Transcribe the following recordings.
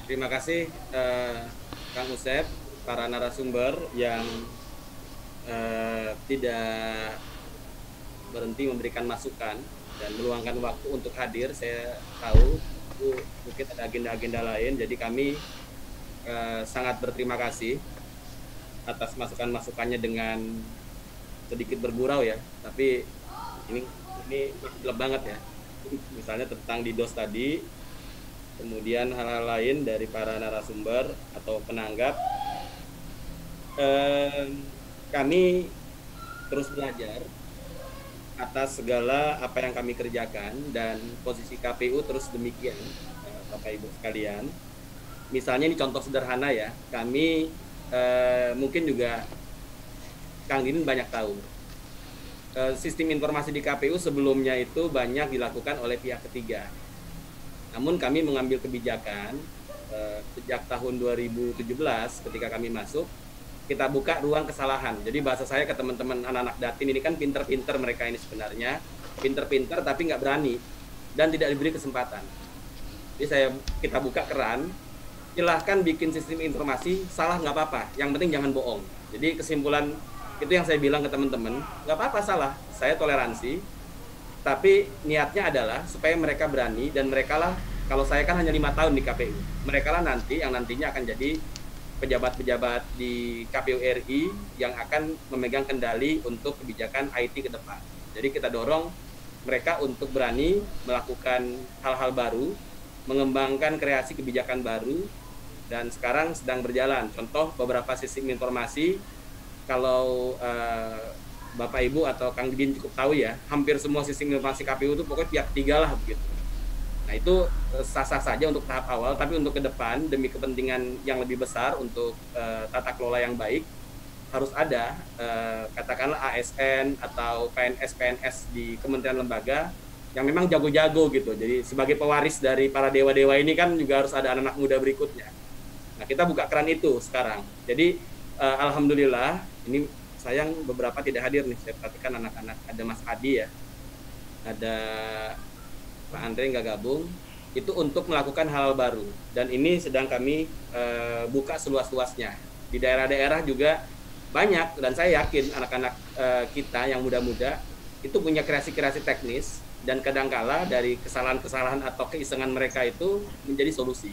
Terima kasih Kang Usep, para narasumber yang tidak berhenti memberikan masukan dan meluangkan waktu untuk hadir. Saya tahu itu mungkin ada agenda-agenda lain, jadi kami sangat berterima kasih atas masukan-masukannya dengan sedikit bergurau ya, tapi ini masih gelap banget ya. Misalnya tentang DDoS tadi, kemudian hal-hal lain dari para narasumber atau penanggap. Kami terus belajar atas segala apa yang kami kerjakan dan posisi KPU terus demikian, Bapak Ibu sekalian. Misalnya ini contoh sederhana ya, kami mungkin juga Kang Didin banyak tahu. Sistem informasi di KPU sebelumnya itu banyak dilakukan oleh pihak ketiga. Namun kami mengambil kebijakan sejak tahun 2017 ketika kami masuk, kita buka ruang kesalahan. Jadi bahasa saya ke teman-teman anak-anak Datin ini kan pinter-pinter mereka ini sebenarnya. Pinter-pinter tapi nggak berani dan tidak diberi kesempatan. Jadi kita buka keran, silahkan bikin sistem informasi, salah nggak apa-apa, yang penting jangan bohong. Jadi kesimpulan itu yang saya bilang ke teman-teman, nggak apa-apa salah, saya toleransi, tapi niatnya adalah supaya mereka berani dan mereka lah, kalau saya kan hanya 5 tahun di KPU, mereka lah nanti yang nantinya akan jadi pejabat-pejabat di KPU RI yang akan memegang kendali untuk kebijakan IT ke depan. Jadi kita dorong mereka untuk berani melakukan hal-hal baru, mengembangkan kreasi kebijakan baru, dan sekarang sedang berjalan. Contoh beberapa sistem informasi, kalau Bapak Ibu atau Kang Didin cukup tahu ya, hampir semua sistem informasi KPU itu pokoknya pihak tiga lah begitu. Nah itu sah-sah saja untuk tahap awal, tapi untuk ke depan demi kepentingan yang lebih besar untuk tata kelola yang baik, harus ada katakanlah ASN atau PNS-PNS di kementerian lembaga yang memang jago-jago gitu. Jadi sebagai pewaris dari para dewa-dewa ini kan juga harus ada anak-anak muda berikutnya. Nah kita buka keran itu sekarang. Jadi alhamdulillah, ini sayang beberapa tidak hadir nih, saya perhatikan anak-anak, ada Mas Adi ya, ada Pak Andre nggak gabung, itu untuk melakukan hal baru, dan ini sedang kami buka seluas-luasnya. Di daerah-daerah juga banyak, dan saya yakin anak-anak kita yang muda-muda itu punya kreasi-kreasi teknis, dan kadangkala dari kesalahan-kesalahan atau keisengan mereka itu menjadi solusi.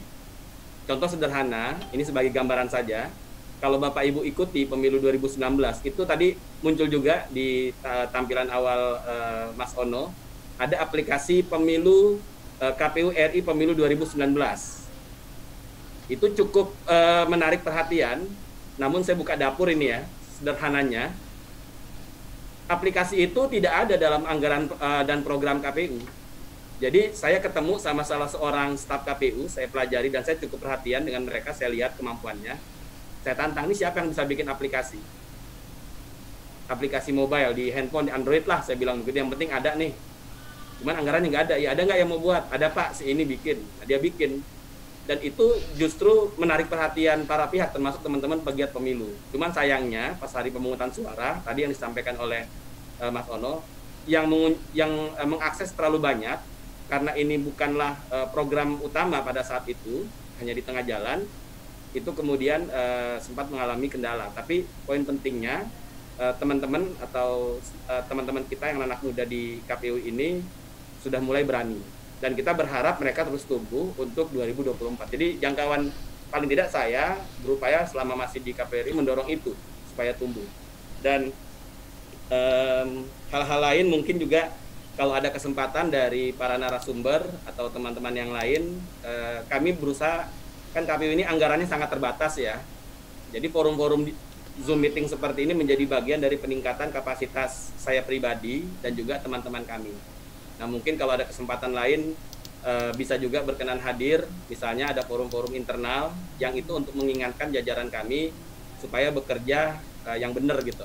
Contoh sederhana, ini sebagai gambaran saja, kalau Bapak Ibu ikuti pemilu 2019, itu tadi muncul juga di tampilan awal Mas Ono, ada aplikasi pemilu KPU RI pemilu 2019. Itu cukup menarik perhatian, namun saya buka dapur ini ya, sederhananya, aplikasi itu tidak ada dalam anggaran dan program KPU. Jadi saya ketemu sama salah seorang staf KPU, saya pelajari dan saya cukup perhatian dengan mereka, saya lihat kemampuannya. Saya tantang, ini siapa yang bisa bikin aplikasi mobile di handphone, di Android lah, saya bilang begitu, yang penting ada nih. Cuman anggarannya nggak ada, ya ada nggak yang mau buat? Ada Pak, si ini bikin, nah, dia bikin. Dan itu justru menarik perhatian para pihak, termasuk teman-teman pegiat pemilu. Cuman sayangnya pas hari pemungutan suara, tadi yang disampaikan oleh Mas Ono, yang mengakses terlalu banyak, karena ini bukanlah program utama pada saat itu, hanya di tengah jalan, itu kemudian sempat mengalami kendala. Tapi poin pentingnya, teman-teman atau teman-teman kita yang anak muda di KPU ini sudah mulai berani. Dan kita berharap mereka terus tumbuh untuk 2024. Jadi jangkauan paling tidak saya berupaya selama masih di KPU mendorong itu supaya tumbuh. Dan hal-hal lain mungkin juga kalau ada kesempatan dari para narasumber atau teman-teman yang lain, kami berusaha, kan KPU ini anggarannya sangat terbatas ya. Jadi forum-forum Zoom meeting seperti ini menjadi bagian dari peningkatan kapasitas saya pribadi dan juga teman-teman kami. Nah mungkin kalau ada kesempatan lain bisa juga berkenan hadir, misalnya ada forum-forum internal yang itu untuk mengingatkan jajaran kami supaya bekerja yang benar gitu,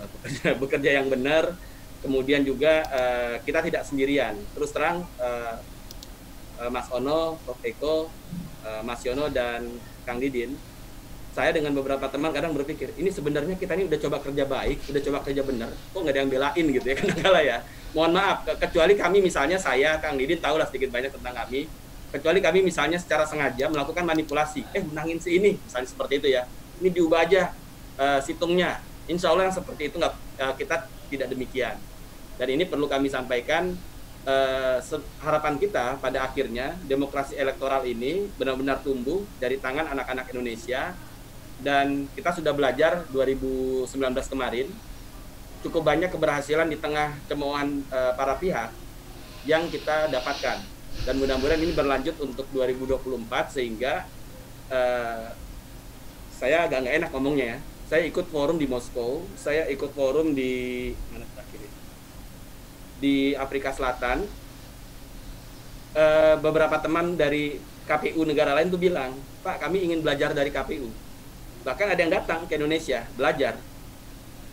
bekerja yang benar. Kemudian juga kita tidak sendirian. Terus terang Mas Ono, Prof Eko, Mas Yono dan Kang Didin, saya dengan beberapa teman kadang berpikir, ini sebenarnya kita ini udah coba kerja baik, udah coba kerja benar, kok nggak ada yang belain gitu ya, kadang-kala ya. Mohon maaf, kecuali kami misalnya saya, Kang Didin, tahulah sedikit banyak tentang kami. kecuali kami misalnya secara sengaja melakukan manipulasi, menangin si ini, misalnya seperti itu ya, ini diubah aja situngnya. Insya Allah yang seperti itu nggak, kita tidak demikian. Dan ini perlu kami sampaikan, harapan kita pada akhirnya demokrasi elektoral ini benar-benar tumbuh dari tangan anak-anak Indonesia. Dan kita sudah belajar 2019 kemarin, cukup banyak keberhasilan di tengah cemoohan para pihak yang kita dapatkan. Dan mudah-mudahan ini berlanjut untuk 2024 sehingga saya agak nggak enak ngomongnya ya. Saya ikut forum di Moskow, saya ikut forum di mana terakhir ya? Di Afrika Selatan. Beberapa teman dari KPU negara lain tuh bilang, Pak, kami ingin belajar dari KPU. Bahkan ada yang datang ke Indonesia belajar.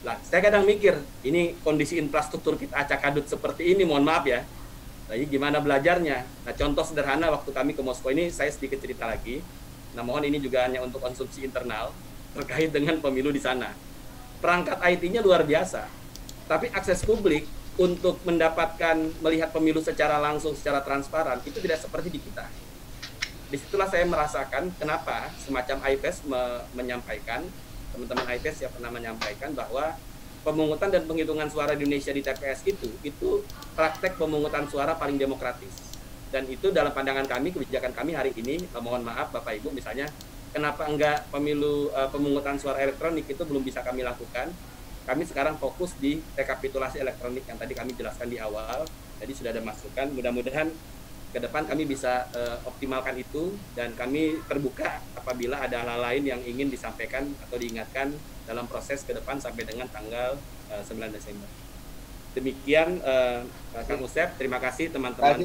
Lah, saya kadang mikir, ini kondisi infrastruktur kita acak-adut seperti ini, mohon maaf ya. Jadi gimana belajarnya? Nah, contoh sederhana waktu kami ke Moskow ini, saya sedikit cerita lagi. Nah, mohon ini juga hanya untuk konsumsi internal terkait dengan pemilu di sana. Perangkat IT-nya luar biasa, tapi akses publik untuk mendapatkan melihat pemilu secara langsung, secara transparan, itu tidak seperti di kita. Disitulah saya merasakan kenapa semacam IPES menyampaikan, teman-teman IPES yang pernah menyampaikan bahwa pemungutan dan penghitungan suara di Indonesia di TPS itu praktek pemungutan suara paling demokratis. Dan itu dalam pandangan kami, kebijakan kami hari ini, mohon maaf Bapak Ibu, misalnya kenapa enggak pemungutan suara elektronik itu belum bisa kami lakukan. Kami sekarang fokus di rekapitulasi elektronik yang tadi kami jelaskan di awal. Jadi sudah ada masukan, mudah-mudahan ke depan kami bisa optimalkan itu, dan kami terbuka apabila ada hal lain yang ingin disampaikan atau diingatkan dalam proses ke depan sampai dengan tanggal 9 Desember. Demikian Kang Usep, terima kasih teman-teman.